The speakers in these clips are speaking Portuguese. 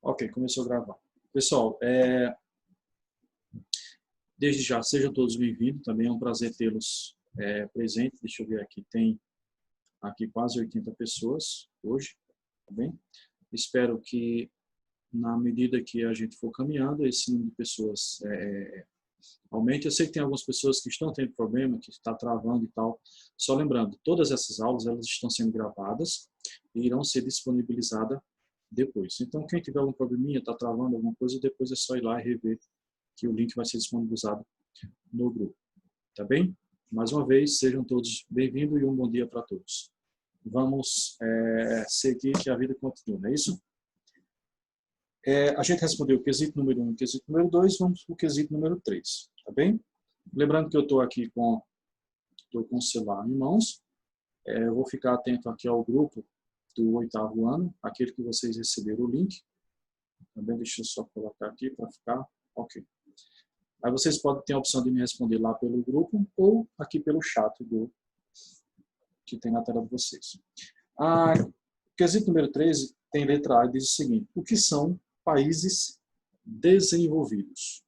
Ok, começou a gravar. Pessoal, desde já, sejam todos bem-vindos. Também é um prazer tê-los presentes. Deixa eu ver aqui, tem aqui quase 80 pessoas hoje, tá bem? Espero que, na medida que a gente for caminhando, esse número de pessoas aumente. Eu sei que tem algumas pessoas que estão tendo problema, que está travando e tal. Só lembrando, todas essas aulas elas estão sendo gravadas e irão ser disponibilizadas depois. Então, quem tiver algum probleminha, está travando alguma coisa, depois é só ir lá e rever que o link vai ser disponibilizado no grupo. Tá bem? Mais uma vez, sejam todos bem-vindos e um bom dia para todos. Vamos seguir que a vida continua, não é isso? A gente respondeu o quesito número 1 e o quesito número 2, vamos para o quesito número 3, tá bem? Lembrando que eu estou aqui com o celular em mãos, eu vou ficar atento aqui ao grupo do 8º ano, aquele que vocês receberam o link, também deixa eu só colocar aqui para ficar ok. Aí vocês podem ter a opção de me responder lá pelo grupo ou aqui pelo chat que tem na tela de vocês. O quesito número 13 tem letra A e diz o seguinte: o que são países desenvolvidos?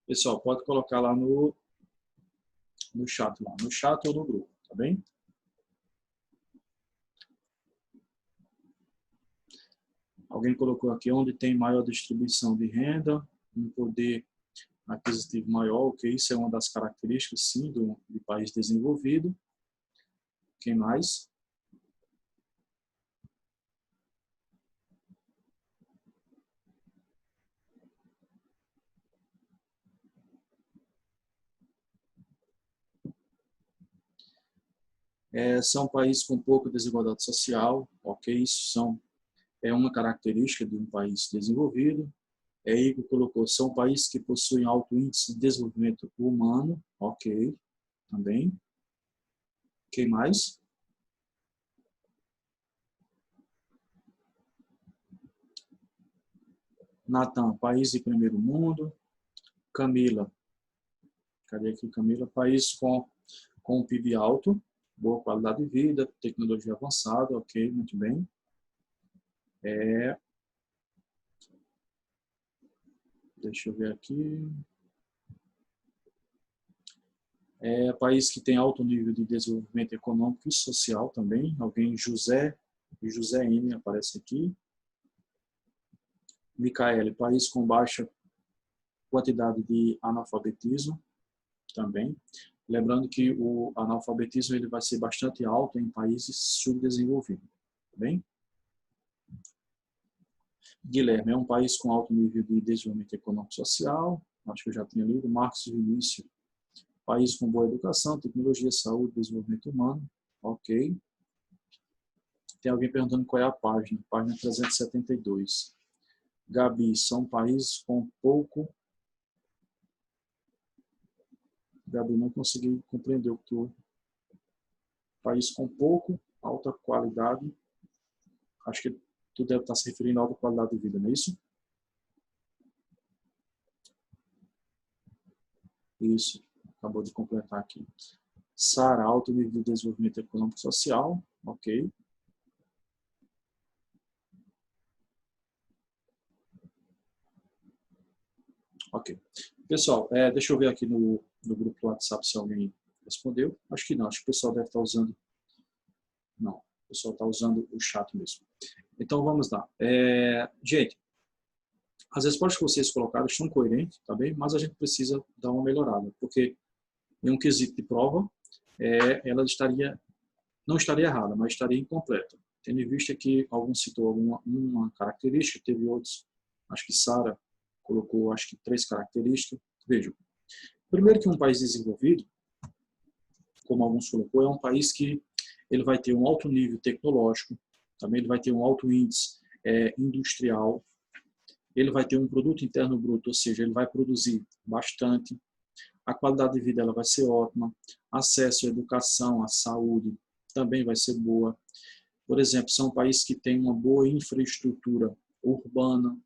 Pessoal, pode colocar lá no chat, no chat ou no grupo, tá bem? Alguém colocou aqui onde tem maior distribuição de renda, um poder aquisitivo maior, ok? Isso é uma das características, sim, de país desenvolvido. Quem mais? São países com pouca desigualdade social, ok? Isso é uma característica de um país desenvolvido. Igor colocou, são países que possuem alto índice de desenvolvimento humano, ok, também. Quem mais? Natan, país de primeiro mundo. Camila, cadê aqui Camila? País com PIB alto, boa qualidade de vida, tecnologia avançada, ok, muito bem. Deixa eu ver aqui. País que tem alto nível de desenvolvimento econômico e social também. Alguém, José N aparece aqui. Micaele, país com baixa quantidade de analfabetismo também. Lembrando que o analfabetismo ele vai ser bastante alto em países subdesenvolvidos. Tá bem? Guilherme, é um país com alto nível de desenvolvimento econômico e social. Acho que eu já tinha lido. Marcos Vinícius, país com boa educação, tecnologia, saúde, desenvolvimento humano. Ok. Tem alguém perguntando qual é a página. Página 372. Gabi, são países com pouco... Gabi, não consegui compreender o que tu... País com pouco, alta qualidade. Acho que tu deve estar se referindo a alta qualidade de vida, não é isso? Isso, acabou de completar aqui. Sara, alto nível de desenvolvimento econômico e social. Ok. Ok. Pessoal, deixa eu ver aqui no grupo do WhatsApp se alguém respondeu. Acho que não, acho que o pessoal deve estar usando... Não, o pessoal está usando o chat mesmo. Então, vamos lá. Gente, as respostas que vocês colocaram estão coerentes, tá bem? Mas a gente precisa dar uma melhorada, porque em um quesito de prova, ela não estaria errada, mas estaria incompleta. Tendo em vista que algum citou uma característica, teve outros, acho que Sara colocou, acho que 3 características. Vejam, primeiro que um país desenvolvido, como alguns colocou, é um país que ele vai ter um alto nível tecnológico, também ele vai ter um alto índice industrial, ele vai ter um produto interno bruto, ou seja, ele vai produzir bastante, a qualidade de vida ela vai ser ótima, acesso à educação, à saúde também vai ser boa. Por exemplo, são países que têm uma boa infraestrutura urbana,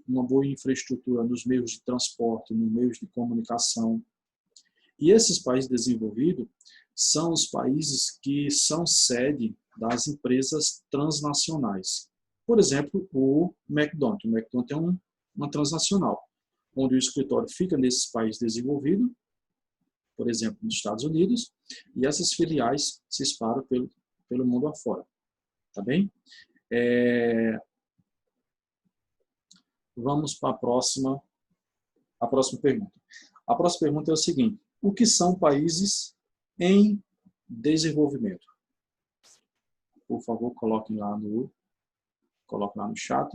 uma boa infraestrutura nos meios de transporte, nos meios de comunicação. E esses países desenvolvidos são os países que são sede das empresas transnacionais. Por exemplo, o McDonald's. O McDonald's é uma transnacional, onde o escritório fica nesses países desenvolvidos, por exemplo, nos Estados Unidos, e essas filiais se espalham pelo mundo afora. Tá bem? Vamos para a próxima pergunta. A próxima pergunta é o seguinte: o que são países em desenvolvimento? Por favor, coloque lá no chat.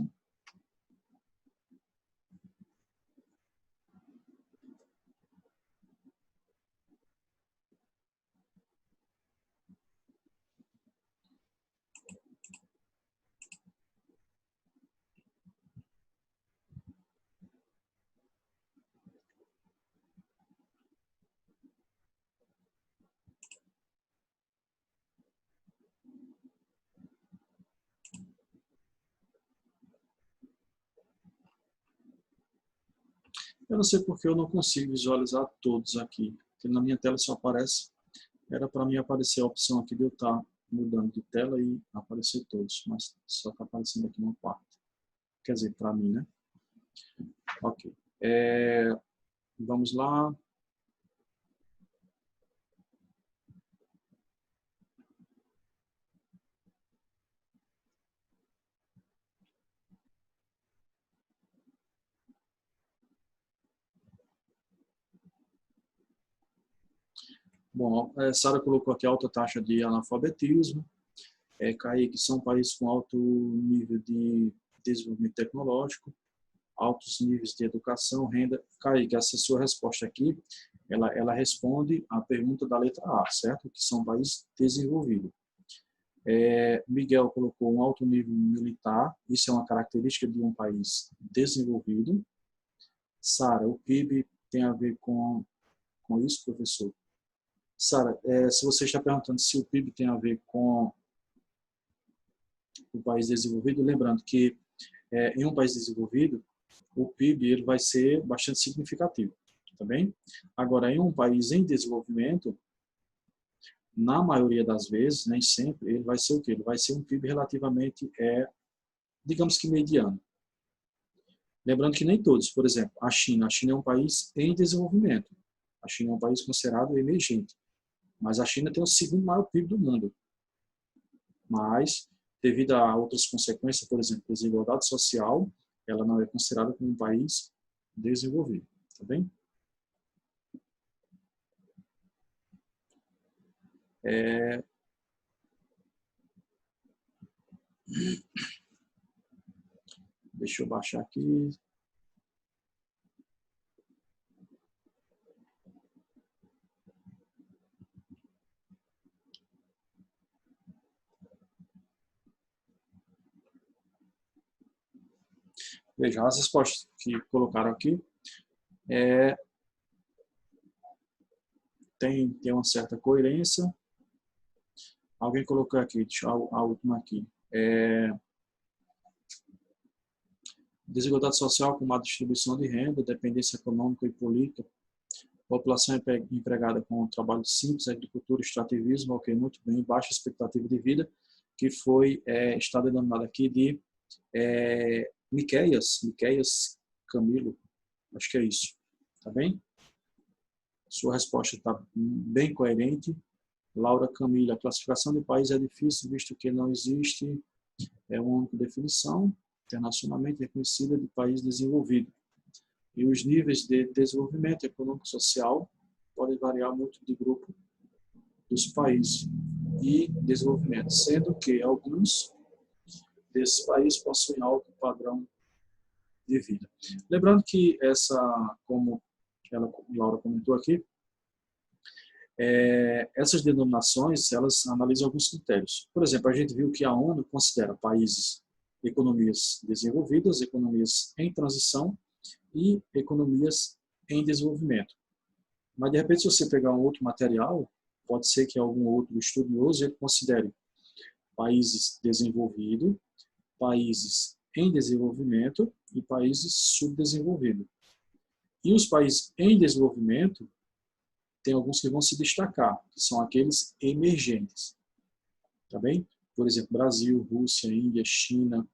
Eu não sei porque eu não consigo visualizar todos aqui, porque na minha tela só aparece, era para mim aparecer a opção aqui de eu estar mudando de tela e aparecer todos, mas só está aparecendo aqui uma parte. Quer dizer, para mim, né? Ok. Vamos lá. Bom, Sara colocou aqui alta taxa de analfabetismo. Kaique, são países com alto nível de desenvolvimento tecnológico, altos níveis de educação, renda. Kaique, essa sua resposta aqui, ela responde à pergunta da letra A, certo? Que são países desenvolvidos. Miguel colocou um alto nível militar, isso é uma característica de um país desenvolvido. Sara, o PIB tem a ver com isso, professor? Sara, se você está perguntando se o PIB tem a ver com o país desenvolvido, lembrando que em um país desenvolvido, o PIB ele vai ser bastante significativo, tá bem? Agora, em um país em desenvolvimento, na maioria das vezes, nem sempre, ele vai ser o quê? Ele vai ser um PIB relativamente, digamos que mediano. Lembrando que nem todos, por exemplo, a China é um país em desenvolvimento. A China é um país considerado emergente. Mas a China tem o segundo maior PIB do mundo. Mas, devido a outras consequências, por exemplo, desigualdade social, ela não é considerada como um país desenvolvido. Tá bem? Deixa eu baixar aqui. Veja, as respostas que colocaram aqui tem uma certa coerência. Alguém colocou aqui, deixa eu a última aqui. Desigualdade social com má distribuição de renda, dependência econômica e política, população empregada com trabalho simples, agricultura, extrativismo, ok, muito bem, baixa expectativa de vida, que está denominado aqui de Miqueias Camilo, acho que é isso, tá bem? Sua resposta está bem coerente. Laura Camilo, a classificação de país é difícil, visto que não existe uma única definição internacionalmente reconhecida de país desenvolvido. E os níveis de desenvolvimento econômico e social podem variar muito de grupo dos países e desenvolvimento, sendo que alguns desses países possuem alto padrão de vida. Lembrando que como Laura comentou aqui, essas denominações, elas analisam alguns critérios. Por exemplo, a gente viu que a ONU considera países economias desenvolvidas, economias em transição e economias em desenvolvimento. Mas, de repente, se você pegar um outro material, pode ser que algum outro estudioso ele considere países desenvolvidos, países em desenvolvimento e países subdesenvolvidos. E os países em desenvolvimento, tem alguns que vão se destacar, que são aqueles emergentes. Tá bem? Por exemplo, Brasil, Rússia, Índia, China,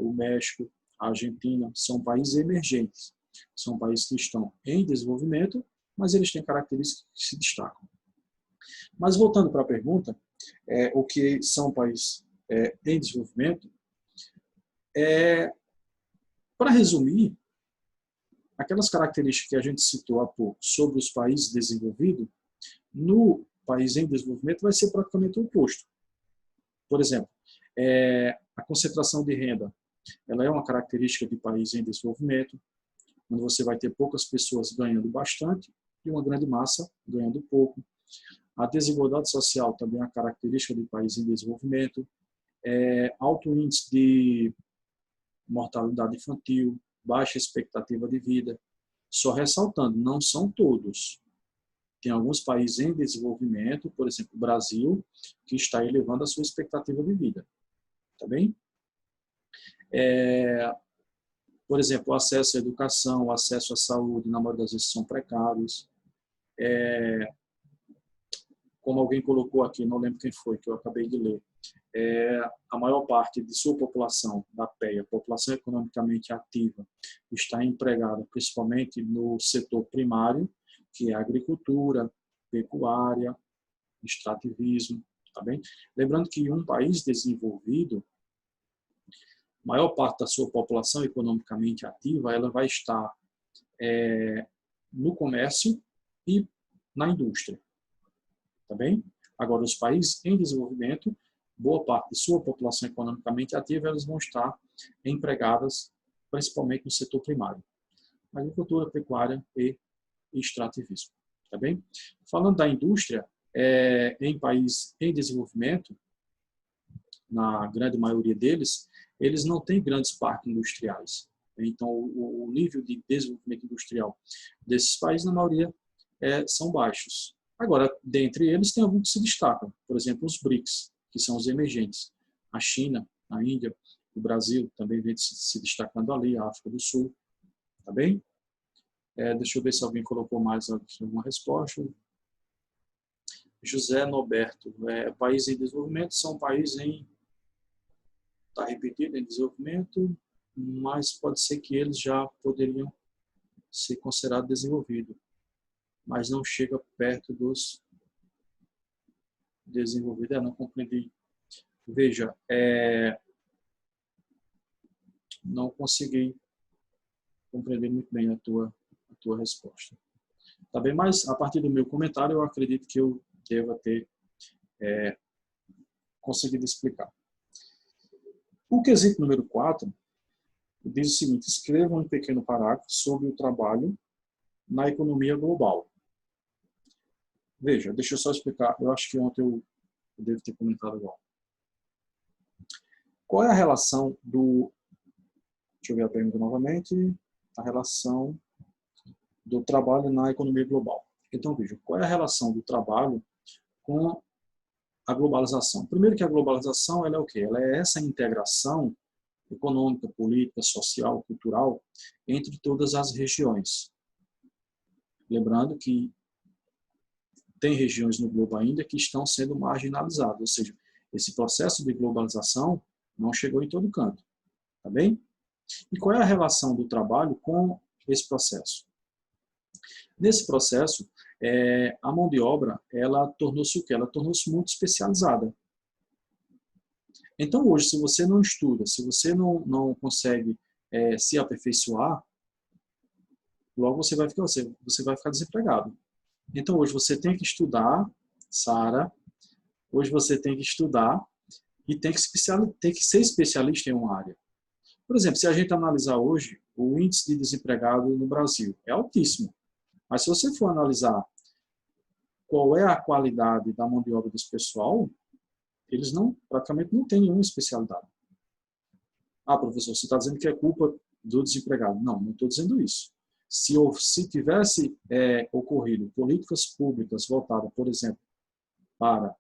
o México, a Argentina, são países emergentes. São países que estão em desenvolvimento, mas eles têm características que se destacam. Mas voltando para a pergunta, o que são países em desenvolvimento, para resumir, aquelas características que a gente citou há pouco sobre os países desenvolvidos, no país em desenvolvimento vai ser praticamente o oposto. Por exemplo, a concentração de renda, ela é uma característica de país em desenvolvimento, onde você vai ter poucas pessoas ganhando bastante e uma grande massa ganhando pouco. A desigualdade social também é uma característica de país em desenvolvimento. Alto índice de mortalidade infantil, baixa expectativa de vida. Só ressaltando, não são todos. Tem alguns países em desenvolvimento, por exemplo, o Brasil, que está elevando a sua expectativa de vida. Tá bem? Por exemplo, o acesso à educação, o acesso à saúde, na maioria das vezes são precários. Como alguém colocou aqui, não lembro quem foi, que eu acabei de ler, a maior parte de sua população, da PEA, população economicamente ativa, está empregada principalmente no setor primário, que é a agricultura, pecuária, extrativismo, tá bem? Lembrando que um país desenvolvido, a maior parte da sua população economicamente ativa, ela vai estar no comércio e na indústria, tá bem? Agora, os países em desenvolvimento, boa parte de sua população economicamente ativa, elas vão estar empregadas principalmente no setor primário, agricultura, pecuária e extrativismo, tá bem? Falando da indústria, em países em desenvolvimento, na grande maioria deles, eles não têm grandes parques industriais. Então, o nível de desenvolvimento industrial desses países, na maioria, são baixos. Agora, dentre eles, tem alguns que se destacam. Por exemplo, os BRICS, que são os emergentes. A China, a Índia, o Brasil também vem se destacando ali, a África do Sul. Tá bem? Deixa eu ver se alguém colocou mais alguma resposta. José Norberto. Países em desenvolvimento são países em... Está repetido, em desenvolvimento, mas pode ser que eles já poderiam ser considerados desenvolvidos, mas não chega perto dos desenvolvidos. Não compreendi. Veja, não consegui compreender muito bem a tua resposta. Tá bem? Mas, a partir do meu comentário, eu acredito que eu deva ter conseguido explicar. O quesito número 4 diz o seguinte: escreva um pequeno parágrafo sobre o trabalho na economia global. Veja, deixa eu só explicar. Eu acho que ontem eu devo ter comentado igual. Qual é a relação do... Deixa eu ver a pergunta novamente. A relação do trabalho na economia global. Então, veja, qual é a relação do trabalho com a globalização? Primeiro que a globalização, ela é o quê? Ela é essa integração econômica, política, social, cultural entre todas as regiões. Lembrando que tem regiões no globo ainda que estão sendo marginalizadas, ou seja, esse processo de globalização não chegou em todo canto. Tá bem? E qual é a relação do trabalho com esse processo? Nesse processo, a mão de obra, ela tornou-se o quê? Ela tornou-se muito especializada. Então, hoje, se você não estuda, se você não consegue se aperfeiçoar, logo você vai ficar desempregado. Então, hoje você tem que estudar, Sara, hoje você tem que estudar e tem que ser especialista em uma área. Por exemplo, se a gente analisar hoje, o índice de desempregado no Brasil é altíssimo. Mas se você for analisar qual é a qualidade da mão de obra desse pessoal, eles praticamente não têm nenhuma especialidade. Ah, professor, você está dizendo que é culpa do desempregado. Não estou dizendo isso. Se tivesse ocorrido políticas públicas voltadas, por exemplo, para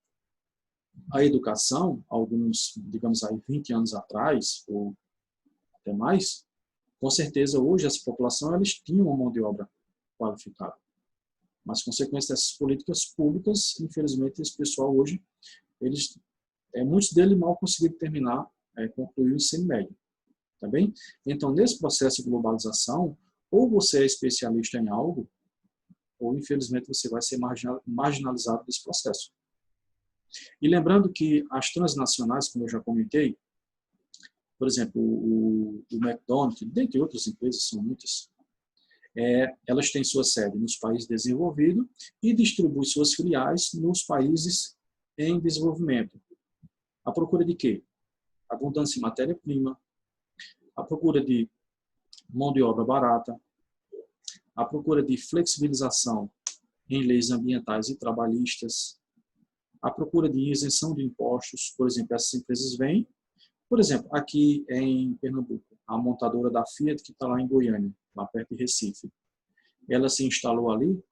a educação, alguns, digamos aí, 20 anos atrás, ou até mais, com certeza hoje essa população eles tinham uma mão de obra qualificada. Mas, consequência dessas políticas públicas, infelizmente, esse pessoal hoje, muitos deles mal conseguiram terminar, concluir o ensino médio. Tá bem? Então, nesse processo de globalização, ou você é especialista em algo, ou, infelizmente, você vai ser marginalizado desse processo. E lembrando que as transnacionais, como eu já comentei, por exemplo, o McDonald's, dentre outras empresas, são muitas, elas têm sua sede nos países desenvolvidos e distribuem suas filiais nos países em desenvolvimento. A procura de quê? Abundância de matéria-prima, a procura de mão de obra barata, a procura de flexibilização em leis ambientais e trabalhistas, a procura de isenção de impostos. Por exemplo, essas empresas vêm, por exemplo, aqui em Pernambuco, a montadora da Fiat, que está lá em Goiânia, lá perto de Recife. Ela se instalou ali,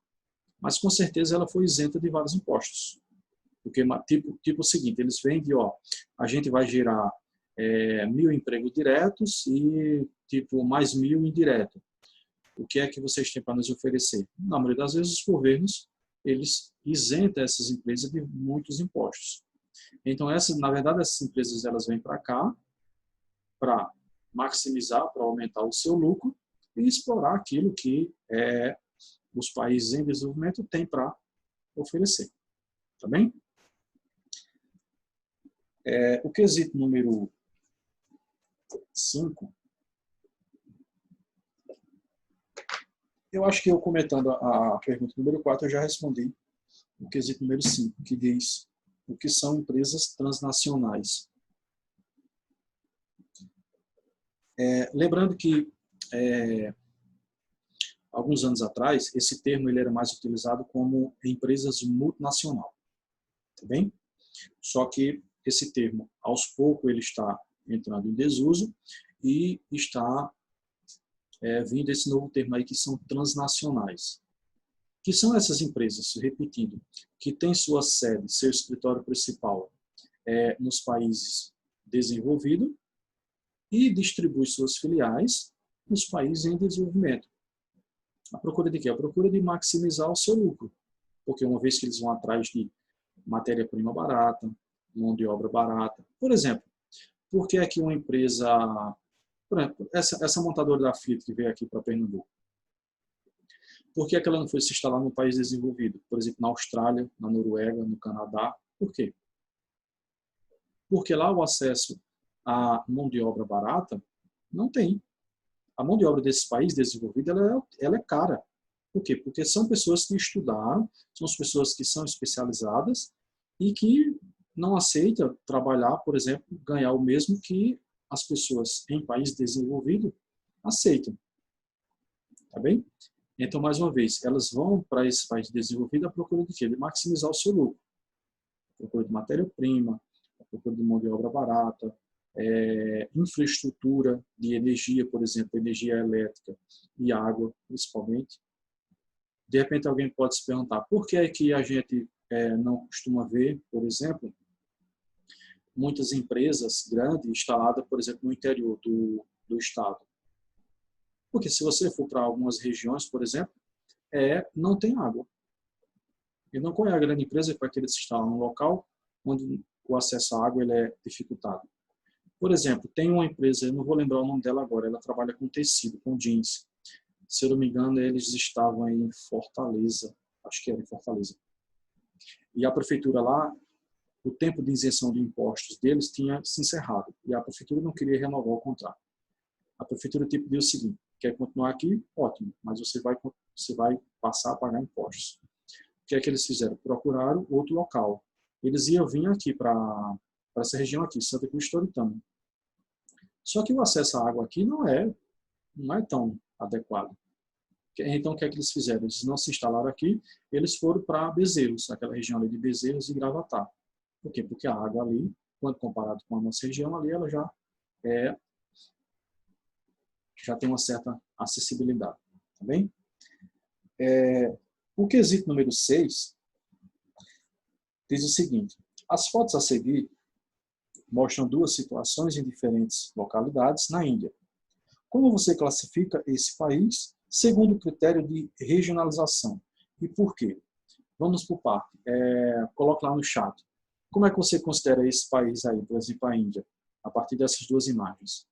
mas com certeza ela foi isenta de vários impostos. Porque, tipo o seguinte, eles vêm de, a gente vai gerar 1.000 empregos diretos e, mais 1.000 indiretos. O que é que vocês têm para nos oferecer? Na maioria das vezes, os governos, eles isentam essas empresas de muitos impostos. Então, na verdade, essas empresas elas vêm para cá para maximizar, para aumentar o seu lucro e explorar aquilo que os países em desenvolvimento têm para oferecer. Tá bem? O quesito número 5, eu acho que eu comentando a pergunta número 4, eu já respondi o quesito número 5, que diz o que são empresas transnacionais. Lembrando que, alguns anos atrás, esse termo ele era mais utilizado como empresas multinacionais. Tá bem? Só que esse termo, aos poucos, ele está entrando em desuso e está vindo esse novo termo aí que são transnacionais. Que são essas empresas, repetindo, que têm sua sede, seu escritório principal nos países desenvolvidos e distribui suas filiais nos países em desenvolvimento. A procura de quê? A procura de maximizar o seu lucro. Porque uma vez que eles vão atrás de matéria-prima barata, mão de obra barata. Por exemplo, por que é que uma empresa... Por exemplo, essa montadora da Fiat que veio aqui para Pernambuco, por que é que ela não foi se instalar no país desenvolvido? Por exemplo, na Austrália, na Noruega, no Canadá. Por quê? Porque lá o acesso à mão de obra barata não tem. A mão de obra desse país desenvolvido ela é cara. Por quê? Porque são pessoas que estudaram, são as pessoas que são especializadas e que não aceitam trabalhar, por exemplo, ganhar o mesmo que as pessoas em país desenvolvido aceitam. Tá bem? Então, mais uma vez, elas vão para esse país desenvolvido à procura de quê? De maximizar o seu lucro. À procura de matéria-prima, à procura de mão de obra barata, infraestrutura de energia, por exemplo, energia elétrica e água, principalmente. De repente, alguém pode se perguntar por que é que a gente não costuma ver, por exemplo, muitas empresas grandes instaladas, por exemplo, no interior do estado. Porque se você for para algumas regiões, por exemplo, não tem água. E não qual é a grande empresa que vai querer se instalar num local onde o acesso à água ele é dificultado. Por exemplo, tem uma empresa, eu não vou lembrar o nome dela agora, ela trabalha com tecido, com jeans. Se eu não me engano, eles estavam em Fortaleza, acho que era em Fortaleza. E a prefeitura lá, o tempo de isenção de impostos deles tinha se encerrado. E a prefeitura não queria renovar o contrato. A prefeitura deu o seguinte: quer continuar aqui? Ótimo, mas você vai passar a pagar impostos. O que é que eles fizeram? Procuraram outro local. Eles iam vir aqui para essa região aqui, Santa Cruz de Toritama. Só que o acesso à água aqui não é tão adequado. Então, o que é que eles fizeram? Eles não se instalaram aqui, eles foram para Bezerros, aquela região ali de Bezerros e Gravatá. Por quê? Porque a água ali, quando comparado com a nossa região ali, ela já tem uma certa acessibilidade. Tá bem? O quesito número 6 diz o seguinte: as fotos a seguir mostram duas situações em diferentes localidades na Índia. Como você classifica esse país? Segundo o critério de regionalização. E por quê? Vamos por parte. Coloque lá no chat. Como é que você considera esse país aí, por exemplo, a Índia, a partir dessas duas imagens?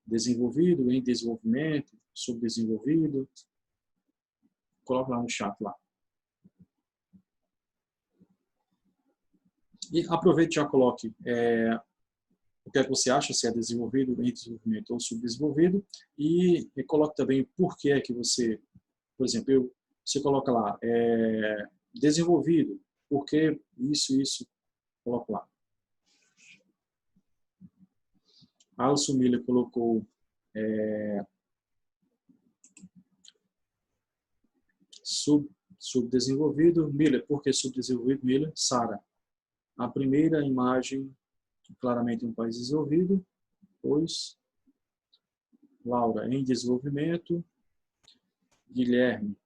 Desenvolvido, em desenvolvimento, subdesenvolvido? Coloque lá no chat lá. E aproveite e já coloque o que é que você acha, se é desenvolvido, em desenvolvimento ou subdesenvolvido, e coloque também por que é que você, por exemplo, você coloca lá, desenvolvido, porque isso, coloca lá. Alisson Miller colocou subdesenvolvido. Miller, por que subdesenvolvido? Miller. Sara, a primeira imagem, claramente um país desenvolvido, pois Laura, em desenvolvimento. Guilherme,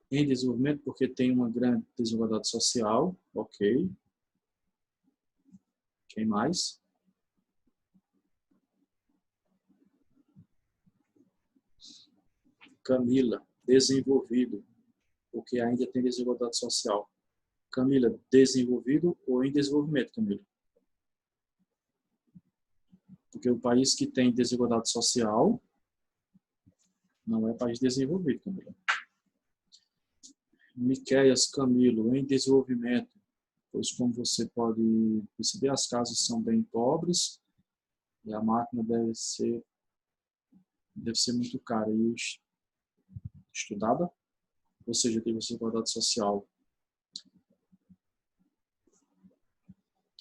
em desenvolvimento porque tem uma grande desigualdade social. Ok. Quem mais? Camila, desenvolvido, porque ainda tem desigualdade social. Camila, desenvolvido ou em desenvolvimento, Camila? Porque o país que tem desigualdade social não é país desenvolvido, Camila. Miqueias, Camilo, em desenvolvimento, pois como você pode perceber, as casas são bem pobres e a máquina deve ser muito cara e estudada, ou seja, tem desigualdade social.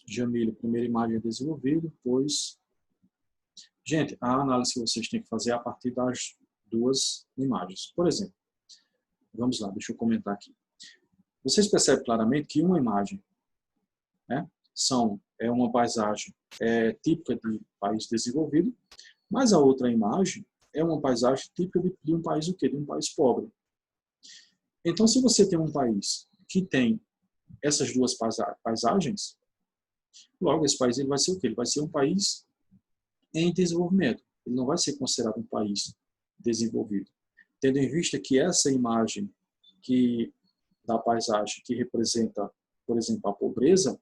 Jamílio, primeira imagem é desenvolvido, pois... Gente, a análise que vocês têm que fazer é a partir das duas imagens. Por exemplo, vamos lá, deixa eu comentar aqui. Vocês percebem claramente que uma imagem, né, é uma paisagem típica de país desenvolvido, mas a outra imagem é uma paisagem típica de um país o quê? De um país pobre. Então, se você tem um país que tem essas duas paisagens, logo esse país ele vai ser o quê? Ele vai ser um país em desenvolvimento. Ele não vai ser considerado um país desenvolvido. Tendo em vista que essa imagem da paisagem que representa, por exemplo, a pobreza,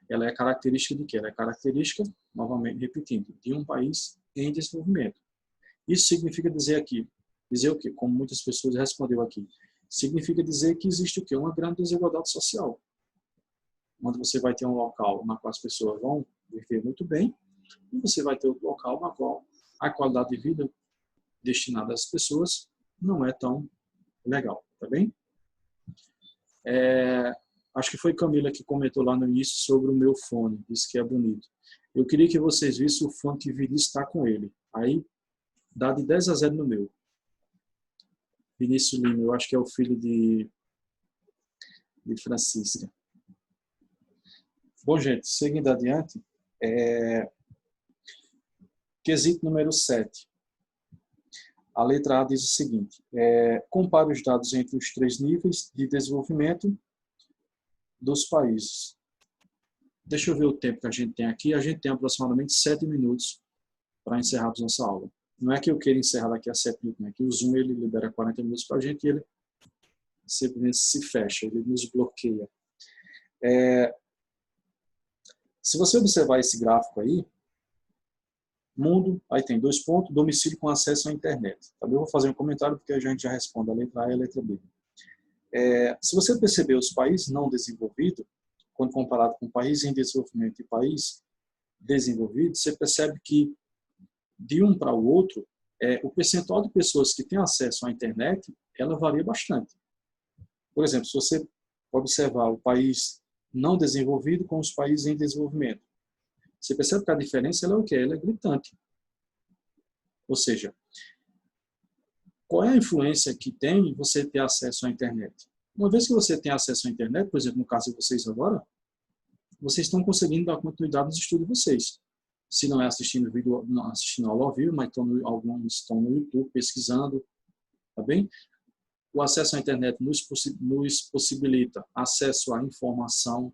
ela é característica de quê? Ela é característica, novamente repetindo, de um país em desenvolvimento. Isso significa dizer o quê? Como muitas pessoas responderam aqui, significa dizer que existe o quê? Uma grande desigualdade social. Onde você vai ter um local na qual as pessoas vão viver muito bem, e você vai ter outro local na qual a qualidade de vida destinada às pessoas não é tão legal, tá bem? Acho que foi Camila que comentou lá no início sobre o meu fone, disse que é bonito. Eu queria que vocês vissem o fone que Vinícius está com ele. Aí, dá de 10-0 no meu. Vinícius Lima, eu acho que é o filho de Francisca. Bom, gente, seguindo adiante, quesito número 7. A letra A diz o seguinte, compare os dados entre os 3 níveis de desenvolvimento dos países. Deixa eu ver o tempo que a gente tem aqui. A gente tem aproximadamente 7 minutos para encerrarmos nossa aula. Não é que eu queira encerrar daqui a 7 minutos, né? Que o Zoom ele libera 40 minutos para a gente e ele simplesmente se fecha, ele nos bloqueia. Se você observar esse gráfico aí, mundo, aí tem 2 pontos, domicílio com acesso à internet. Tá? Eu vou fazer um comentário porque a gente já responde a letra A e a letra B. Se você perceber os países não desenvolvidos, quando comparado com países em desenvolvimento e país desenvolvido, você percebe que de um para o outro, o percentual de pessoas que têm acesso à internet, ela varia bastante. Por exemplo, se você observar o país não desenvolvido com os países em desenvolvimento, você percebe que a diferença ela é o quê? Ela é gritante. Ou seja, qual é a influência que tem você ter acesso à internet? Uma vez que você tem acesso à internet, por exemplo, no caso de vocês agora, vocês estão conseguindo dar continuidade nos estudos de vocês. Se não é assistindo vídeo, não assistindo aula ao vivo, mas alguns estão no YouTube pesquisando, tá bem? O acesso à internet nos possibilita acesso à informação.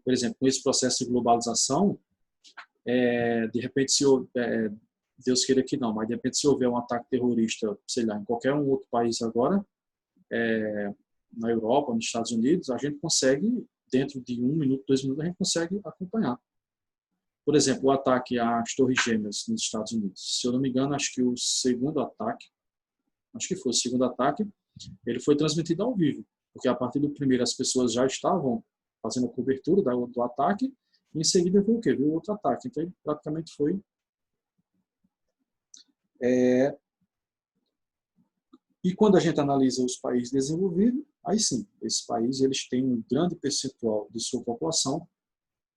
Por exemplo, com esse processo de globalização, de repente, Deus queira que não, mas de repente se houver um ataque terrorista, sei lá, em qualquer um outro país agora, na Europa, nos Estados Unidos, a gente consegue, dentro de 1 minuto, 2 minutos, a gente consegue acompanhar. Por exemplo, o ataque às Torres Gêmeas nos Estados Unidos. Se eu não me engano, acho que o segundo ataque, ele foi transmitido ao vivo, porque a partir do primeiro as pessoas já estavam fazendo a cobertura do ataque, e em seguida veio o quê? Veio outro ataque. Então, ele praticamente foi E quando a gente analisa os países desenvolvidos, aí sim, esses países eles têm um grande percentual de sua população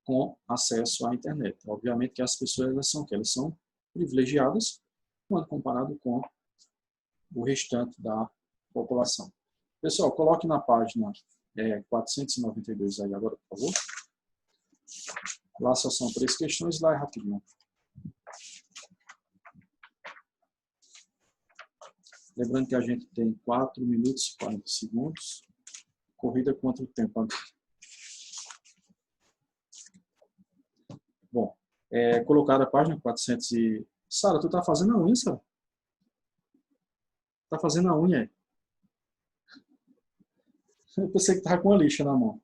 com acesso à internet. Obviamente que as pessoas elas são privilegiadas quando comparado com o restante da população. Pessoal, coloque na página 492 aí agora, por favor. Lá só são 3 questões, lá é rapidinho. Lembrando que a gente tem 4 minutos e 40 segundos. Corrida contra o tempo. Bom, colocar a página 400 e... Sara, tu tá fazendo a unha, Sara? Tá fazendo a unha aí? Eu pensei que tava com a lixa na mão.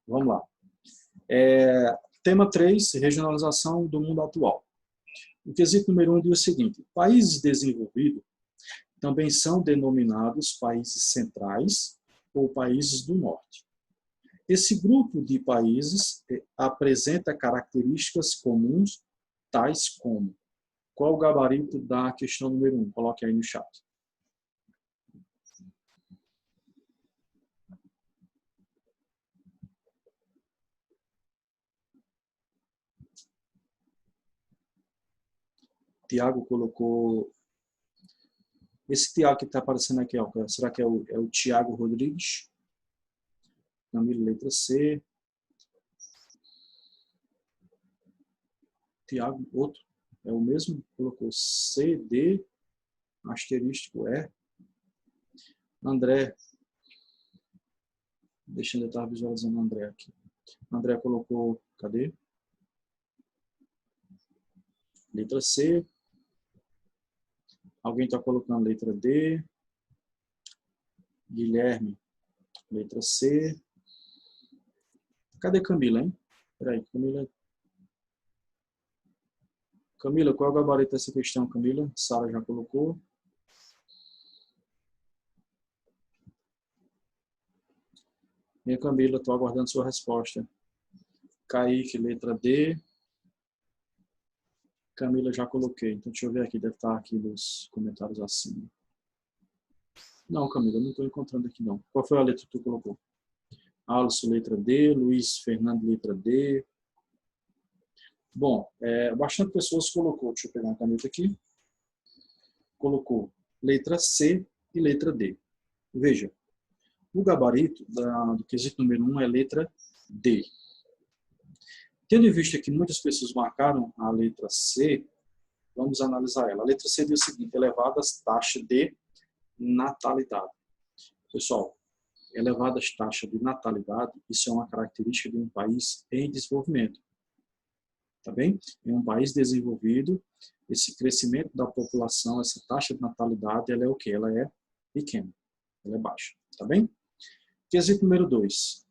Vamos lá. Tema 3, regionalização do mundo atual. O quesito número 1 diz o seguinte: países desenvolvidos também são denominados países centrais ou países do norte. Esse grupo de países apresenta características comuns, tais como... Qual o gabarito da questão número 1? Coloque aí no chat. Tiago colocou... Esse Tiago que está aparecendo aqui, ó, será que é o Tiago Rodrigues? Camilo, letra C. Tiago, outro. É o mesmo? Colocou C, D, asterístico E. André. Deixa eu estar visualizando o André aqui. André colocou, cadê? Letra C. Alguém está colocando letra D. Guilherme, letra C. Cadê Camila, hein? Peraí, Camila. Camila, qual é o gabarito dessa questão, Camila? Sara já colocou. Minha Camila, estou aguardando sua resposta. Kaique, letra D. Camila, já coloquei. Então, deixa eu ver aqui. Deve estar aqui nos comentários acima. Não, Camila, não estou encontrando aqui, não. Qual foi a letra que tu colocou? Alisson, letra D. Luiz Fernando, letra D. Bom, bastante pessoas colocou. Deixa eu pegar uma caneta aqui. Colocou letra C e letra D. Veja, o gabarito do quesito número 1 é letra D. Tendo em vista que muitas pessoas marcaram a letra C, vamos analisar ela. A letra C diz o seguinte: elevadas taxas de natalidade. Pessoal, elevadas taxas de natalidade, isso é uma característica de um país em desenvolvimento. Tá bem? Em um país desenvolvido, esse crescimento da população, essa taxa de natalidade, ela é o quê? Ela é pequena, ela é baixa. Tá bem? Quesito número 2.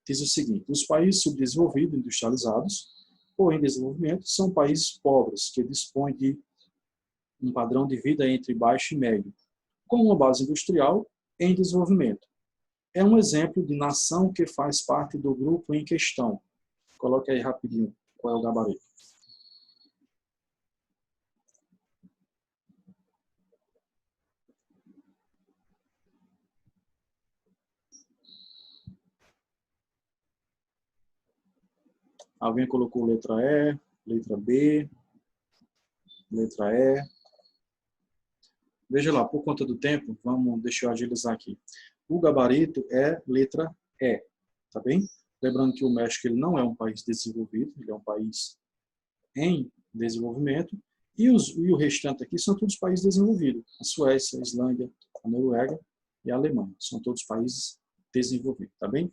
Diz o seguinte: os países subdesenvolvidos, industrializados ou em desenvolvimento são países pobres que dispõem de um padrão de vida entre baixo e médio, com uma base industrial em desenvolvimento. É um exemplo de nação que faz parte do grupo em questão. Coloque aí rapidinho qual é o gabarito. Alguém colocou letra E, letra B, letra E. Veja lá, por conta do tempo, deixa eu agilizar aqui. O gabarito é letra E, tá bem? Lembrando que o México ele não é um país desenvolvido, ele é um país em desenvolvimento, e o restante aqui são todos países desenvolvidos. A Suécia, a Islândia, a Noruega e a Alemanha. São todos países desenvolvidos, tá bem?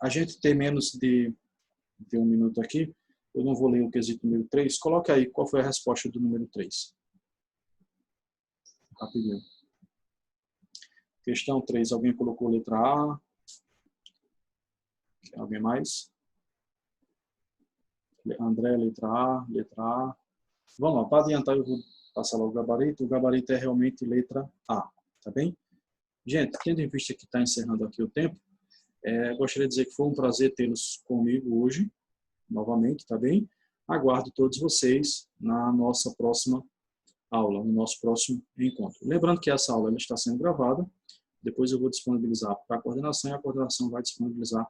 A gente tem menos de 1 minuto aqui. Eu não vou ler o quesito número 3. Coloque aí qual foi a resposta do número 3. Rapidinho. Questão 3. Alguém colocou letra A? Alguém mais? André, letra A, letra A. Vamos lá, para adiantar eu vou passar logo o gabarito. O gabarito é realmente letra A, tá bem? Gente, tendo em vista que está encerrando aqui o tempo, gostaria de dizer que foi um prazer tê-los comigo hoje, novamente, tá bem? Aguardo todos vocês na nossa próxima aula, no nosso próximo encontro. Lembrando que essa aula ela está sendo gravada, depois eu vou disponibilizar para a coordenação e a coordenação vai disponibilizar